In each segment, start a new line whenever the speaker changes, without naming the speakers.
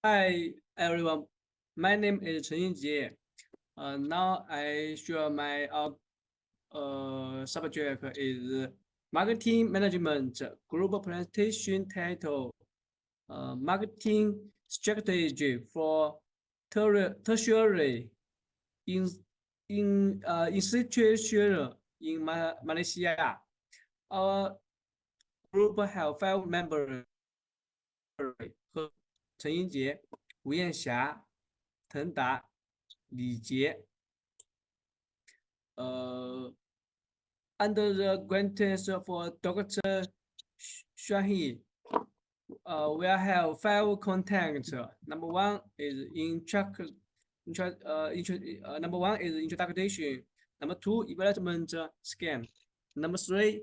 Hi everyone, my name is Chen Ying. Now I share my subject is marketing management global presentation title marketing strategy for tertiary in institution in Malaysia. Our group have 5 members: 陈英杰、吴艳霞、腾达、李杰。Under the guidance of Dr. Shahi, we have 5 contacts. Number one is introduction. Number two, development scheme. Number three,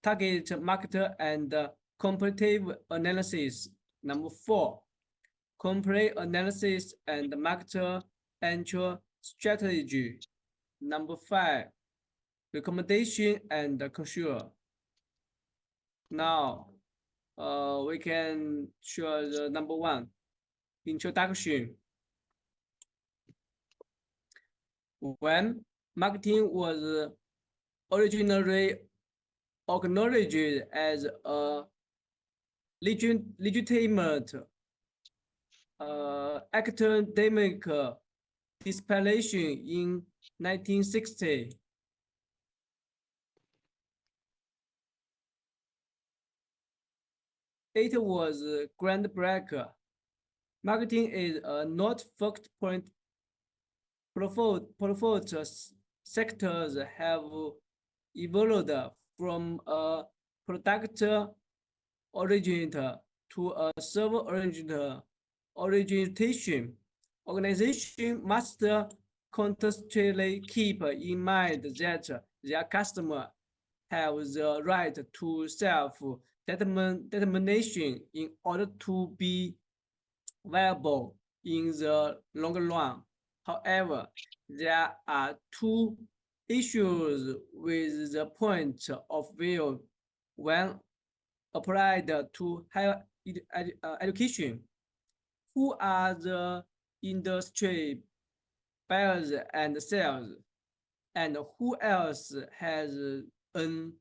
target market and comparative analysis. Number four, complete analysis and market entry strategy. Number five, recommendation and control. Now, we can show the number one, introduction. When marketing was originally acknowledged as a legitimate academic discipline in 1960. It was groundbreaker. Marketing is not focused point. Profit sectors have evolved from a product originator to a server orientation. Organization must constantly keep in mind that their customer have the right to self-determination in order to be viable in the long run. However, there are two issues with the point of view when applied to higher education. Who are the industry buyers and sellers, and who else has an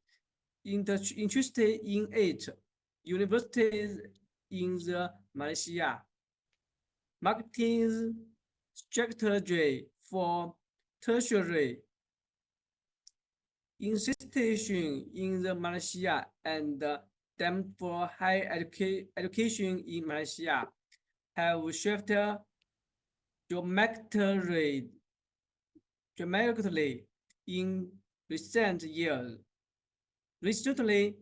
interest in it? Universities in the Malaysia. Marketing strategy for tertiary institution in the Malaysia and them for higher education in Malaysia have shifted dramatically in recent years. Recently,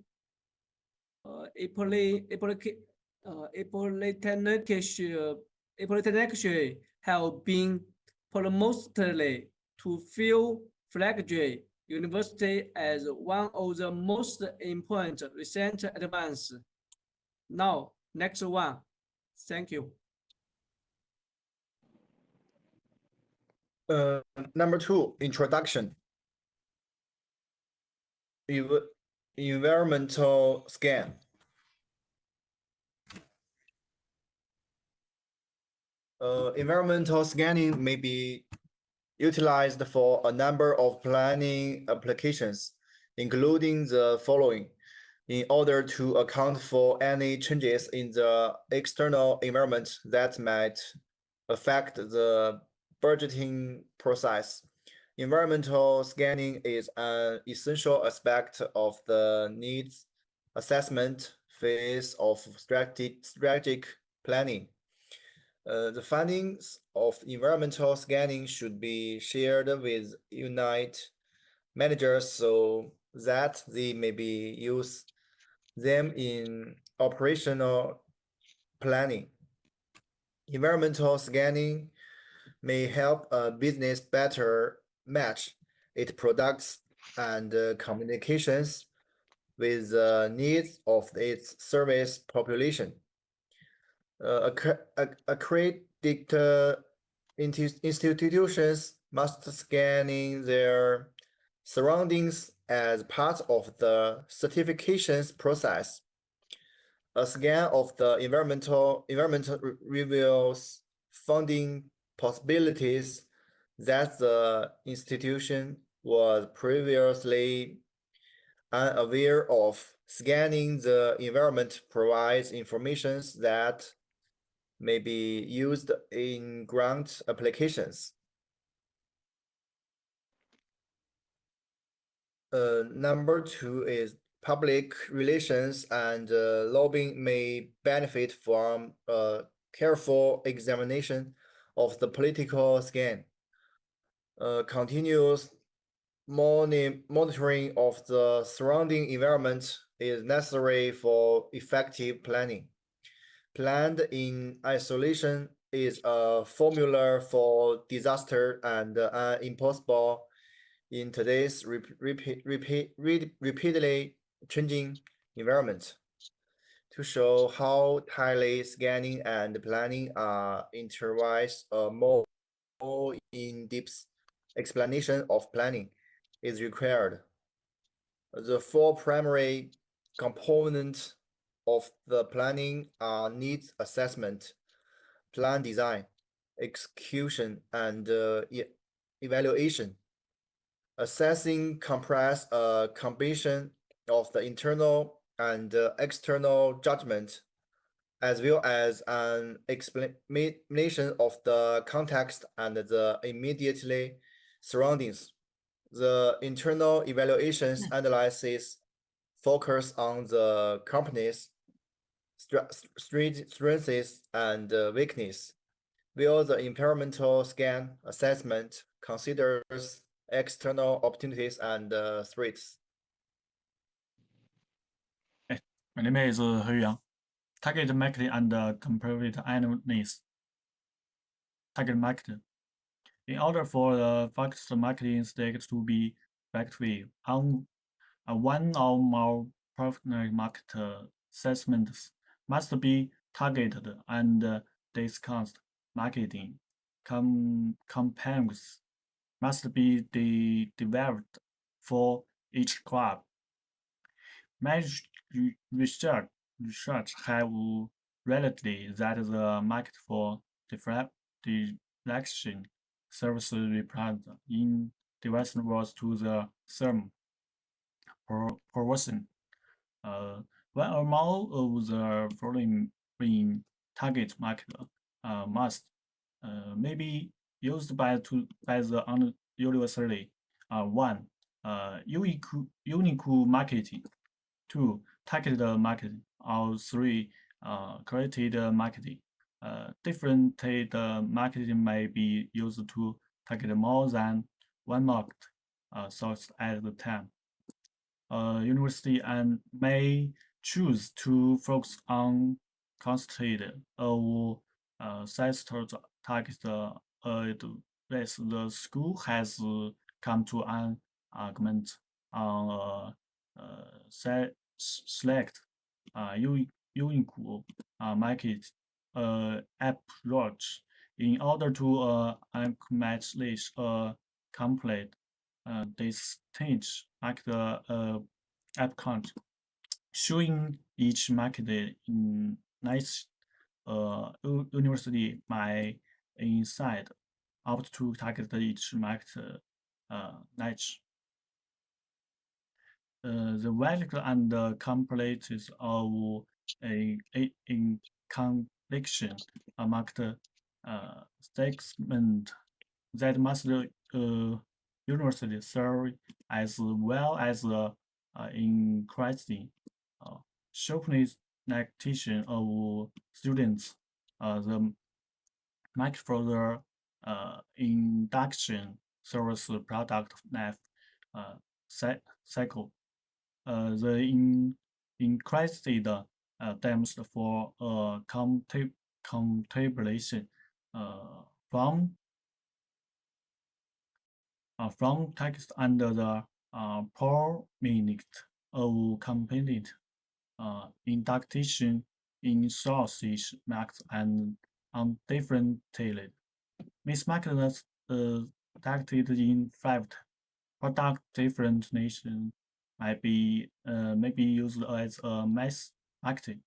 polytechnics have been promoted to fill flagship university as one of the most important recent advances. Now, next one. Thank you.
Number two, introduction. Environmental scan. Environmental scanning may be utilized for a number of planning applications, including the following. In order to account for any changes in the external environment that might affect the budgeting process, environmental scanning is an essential aspect of the needs assessment phase of strategic planning. The findings of environmental scanning should be shared with unit managers so that they may use them in operational planning. Environmental scanning may help a business better match its products and communications with the needs of its service population. Accredited institutions must scan their surroundings as part of the certifications process. A scan of the environment reveals funding possibilities that the institution was previously unaware of. Scanning the environment provides information that may be used in grant applications. Number 2 is public relations and lobbying may benefit from a careful examination of the political scan. Continuous monitoring of the surrounding environment is necessary for effective planning. Planned in isolation is a formula for disaster and impossible in today's repeatedly changing environment. To show how tightly scanning and planning are intertwined, a more in-depth explanation of planning is required. The 4 primary components of the planning are needs assessment, plan design, execution, and evaluation. Assessing comprises a combination of the internal and external judgment, as well as an explanation of the context and the immediately surroundings. The internal evaluations analysis focus on the company's strengths and weakness, while the environmental scan assessment considers external opportunities and threats.
My name is He Yu Yang. Target marketing and competitive analysis. Target market. In order for the focused marketing stack to be effective, one or more partner market segments must be targeted and discussed. Marketing campaigns must be developed for each club. Research have realized that the market for direction services represents in development was to the term person. One or more of the following target market must may be used by the university. 1. Unique marketing. 2. Targeted marketing. Or 3. Created marketing. Differentiated marketing may be used to target more than one market source at the time. University and may choose to focus on concentrated or sector target this. The school has come to an agreement on select unique market approach in order to accomplish a complete distinct market account, showing each market in nice university my inside out to target each market niche. The value and completeness of in conviction market segment that must university serve as well as increasing sharpness activation of students. The market for the induction service product life cycle. The increased terms for contemplation from text under the permanent of component induction in sources marks and undifferentiated. Mismarked targeted in fact product differentiation might be used as a mass marketing.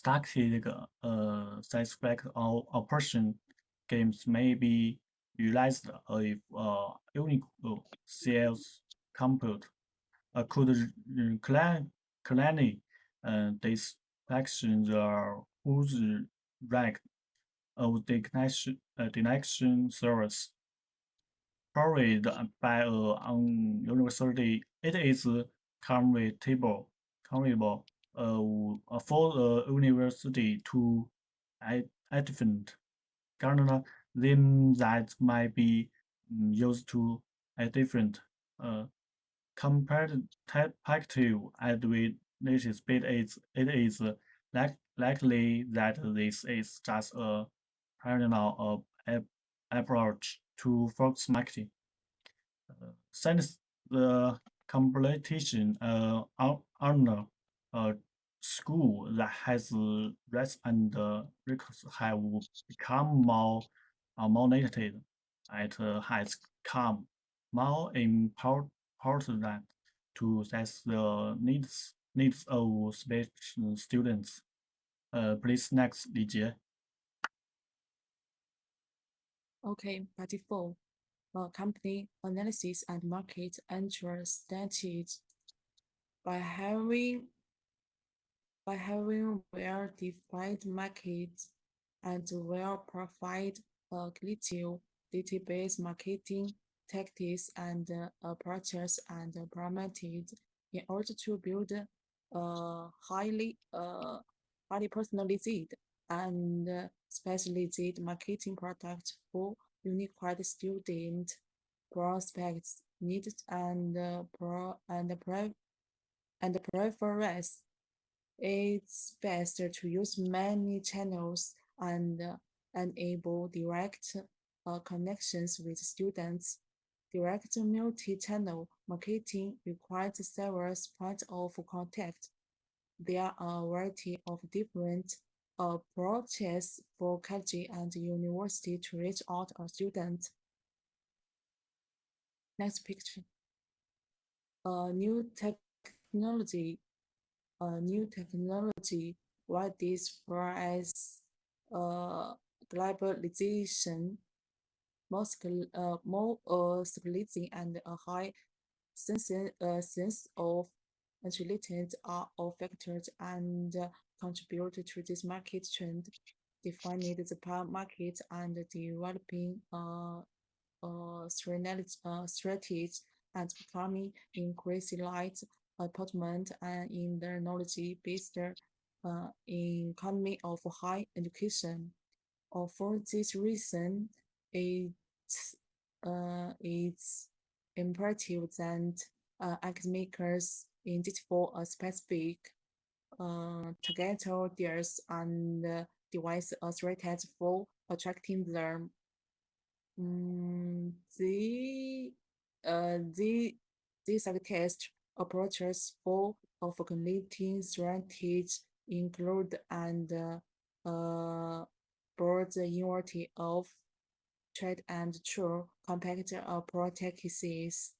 static satisfact operation games may be realized if unique sales compute could clearly distinction the whose rank of the connection service provided by a university. It is convertible for the university to identify current them that might be used to a different competitive advantages, but it is likely that this is just a parallel approach to fox marketing. Since the competition honor school that has rest and records have become more limited. It has come more important to assess the needs of special students. Please next, Li Jie.
Okay, 34. Company analysis and market entry strategies. By having well-defined markets and well-provided creative database marketing tactics and approaches and implemented in order to build highly personalized and specialized marketing products for unique student prospects needs and preference. It's best to use many channels and enable direct connections with students. Direct multi-channel marketing requires several points of contact. There are a variety of different approaches for college and university to reach out to students. Next picture. New technology. What this for as globalization, more stability and a high sense of agility are all factors and contribute to this market trend. Defining the market and developing strategies and becoming increasingly light apartment and in the knowledge-based economy of high education. For this reason, it's imperative that academics identify a specific target audience and devise a strategy for attracting them. These test approaches for formulating strategies include and broad unity of trade and true competitor practices.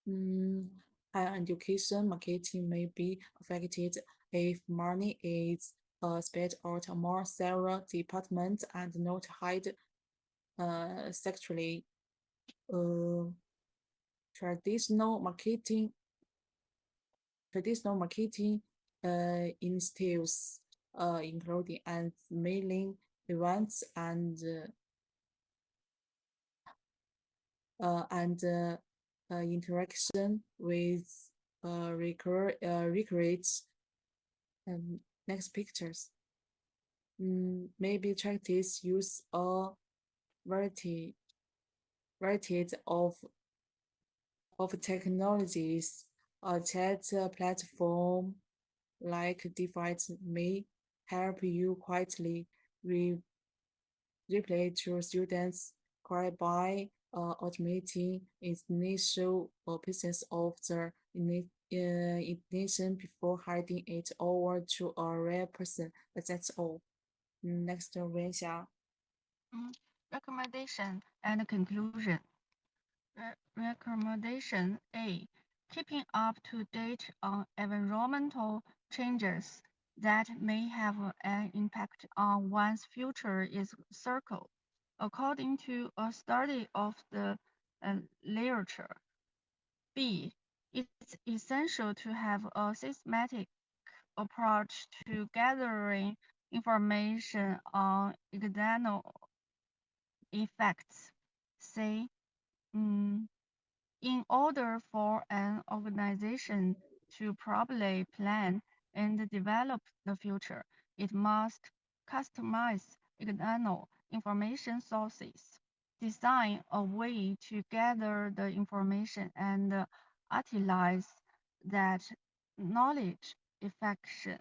Higher education marketing may be affected if money is spread out among several departments and not hide sectorally. Traditional marketing initiatives including and mailing events and interaction with recruits. Next pictures. Maybe practice use a variety of technologies. A chat platform like Device may help you quietly reply to students' query by automating initial pieces of the ignition before handing it over to a real person. That's all. Next, Wu Yan Xia.
Recommendation and conclusion. Recommendation A. Keeping up to date on environmental changes that may have an impact on one's future is circle. According to a study of the literature, B, it's essential to have a systematic approach to gathering information on external effects. C, in order for an organization to properly plan and develop the future, it must customize external information sources, design a way to gather the information and utilize that knowledge effectively.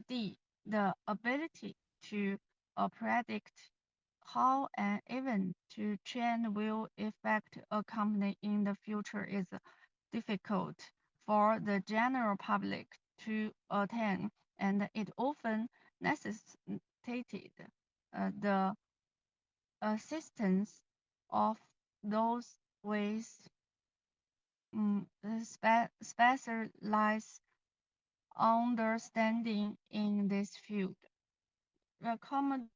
D, the ability to predict how an event to trend will affect a company in the future is difficult for the general public to attain, and it often necessitated the assistance of those with specialized understanding in this field. Recommendations.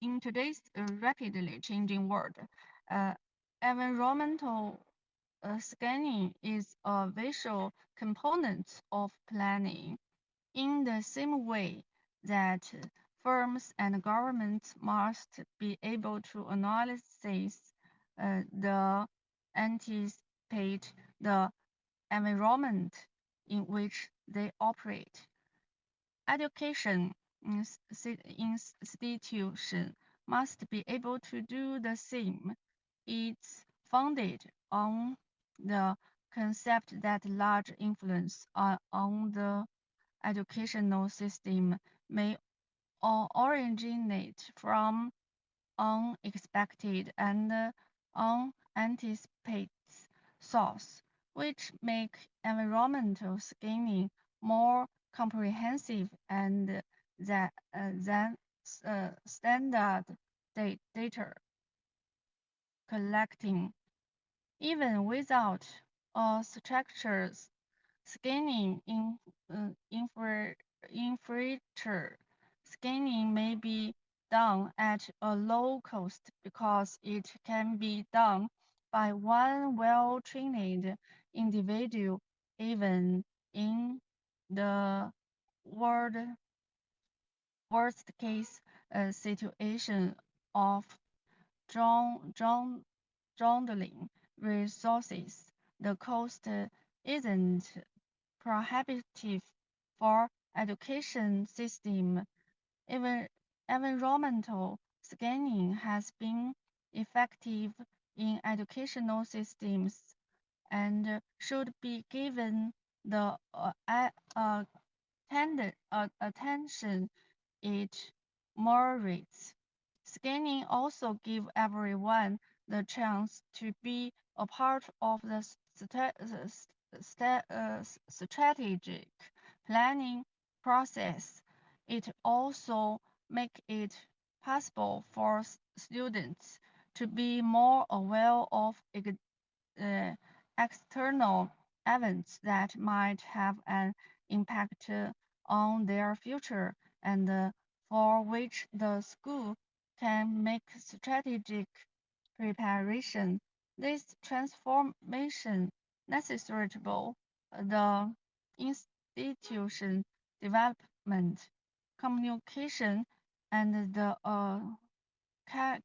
In today's rapidly changing world, environmental scanning is a visual component of planning. In the same way that firms and governments must be able to analyze the anticipate the environment in which they operate. Education institution must be able to do the same. It's founded on the concept that large influence on the educational system may originate from unexpected and unanticipated source, which make environmental scanning more comprehensive and than standard data collecting. Even without a structured scanning infrastructure, scanning may be done at a low cost because it can be done by one well-trained individual, even in the worst case situation of dwindling resources. The cost isn't prohibitive for education system. Even environmental scanning has been effective in educational systems and should be given the attention it merits. Scanning also give everyone the chance to be a part of the strategic planning process. It also make it possible for students to be more aware of external events that might have an impact on their future and for which the school can make strategic preparation. This transformation necessitable the institution development, communication, and the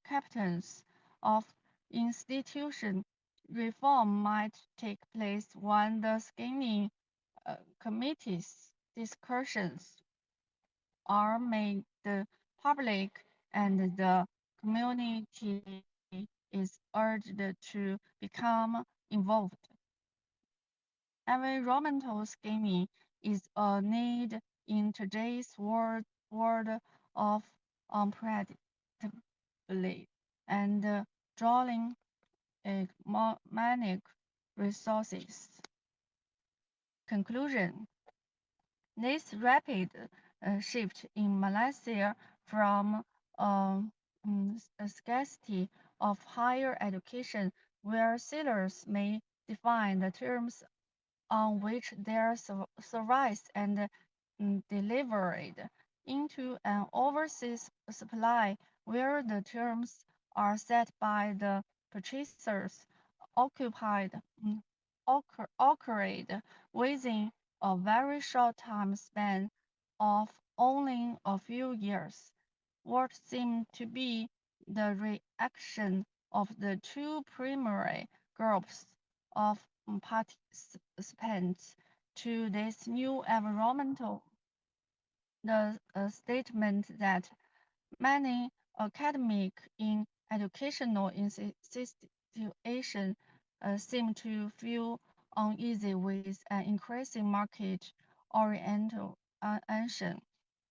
captains of institution. Reform might take place when the scanning committee's discussions are made public and the community is urged to become involved. Environmental scanning is a need in today's world of unpredictability and drawing manic resources. Conclusion. This rapid shift in Malaysia from a scarcity of higher education, where sailors may define the terms on which their service and delivered into an overseas supply where the terms are set by the purchasers occurred within a very short time span of only a few years. What seemed to be the reaction of the two primary groups of participants to this new environmental, the statement that many academic in educational institutions seem to feel uneasy with an increasing market orientation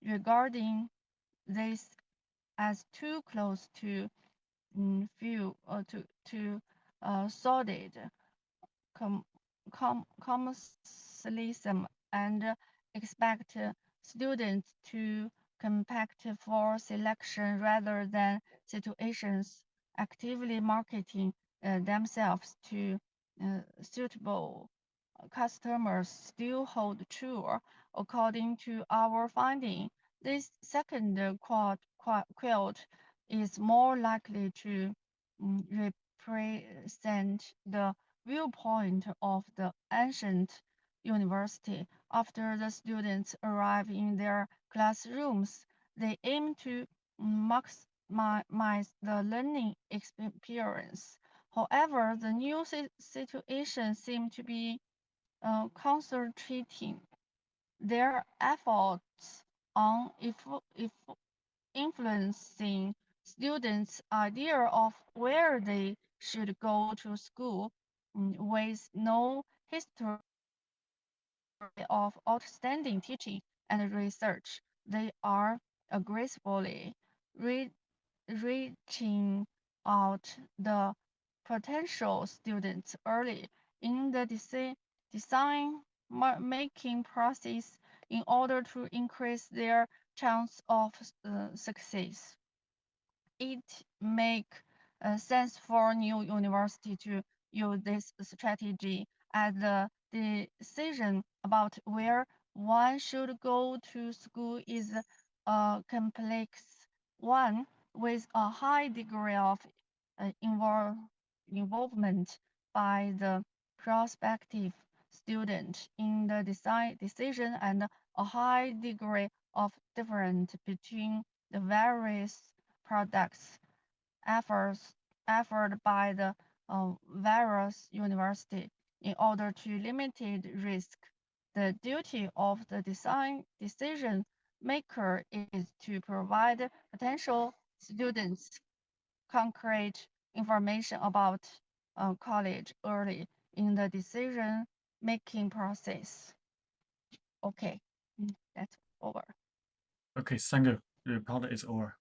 regarding this as too close to solid commercialism and expect students to compete for selection rather than situations actively marketing themselves to suitable customers still hold true. According to our finding, this second quote is more likely to represent the viewpoint of the ancient university. After the students arrive in their classrooms, they aim to maximize the learning experience. However, the new situation seems to be concentrating their efforts on influencing students' idea of where they should go to school with no history of outstanding teaching and research. They are aggressively reaching out the potential students early in the design making process in order to increase their chance of success. It makes sense for new university to use this strategy as the decision about where one should go to school is a complex one with a high degree of involvement by the prospective student in the decision and a high degree of difference between the various products effort by the various university in order to limited risk. The duty of the decision maker is to provide potential students concrete information about college early in the decision making process. Okay, that's over.
Okay, thank you. The report is over.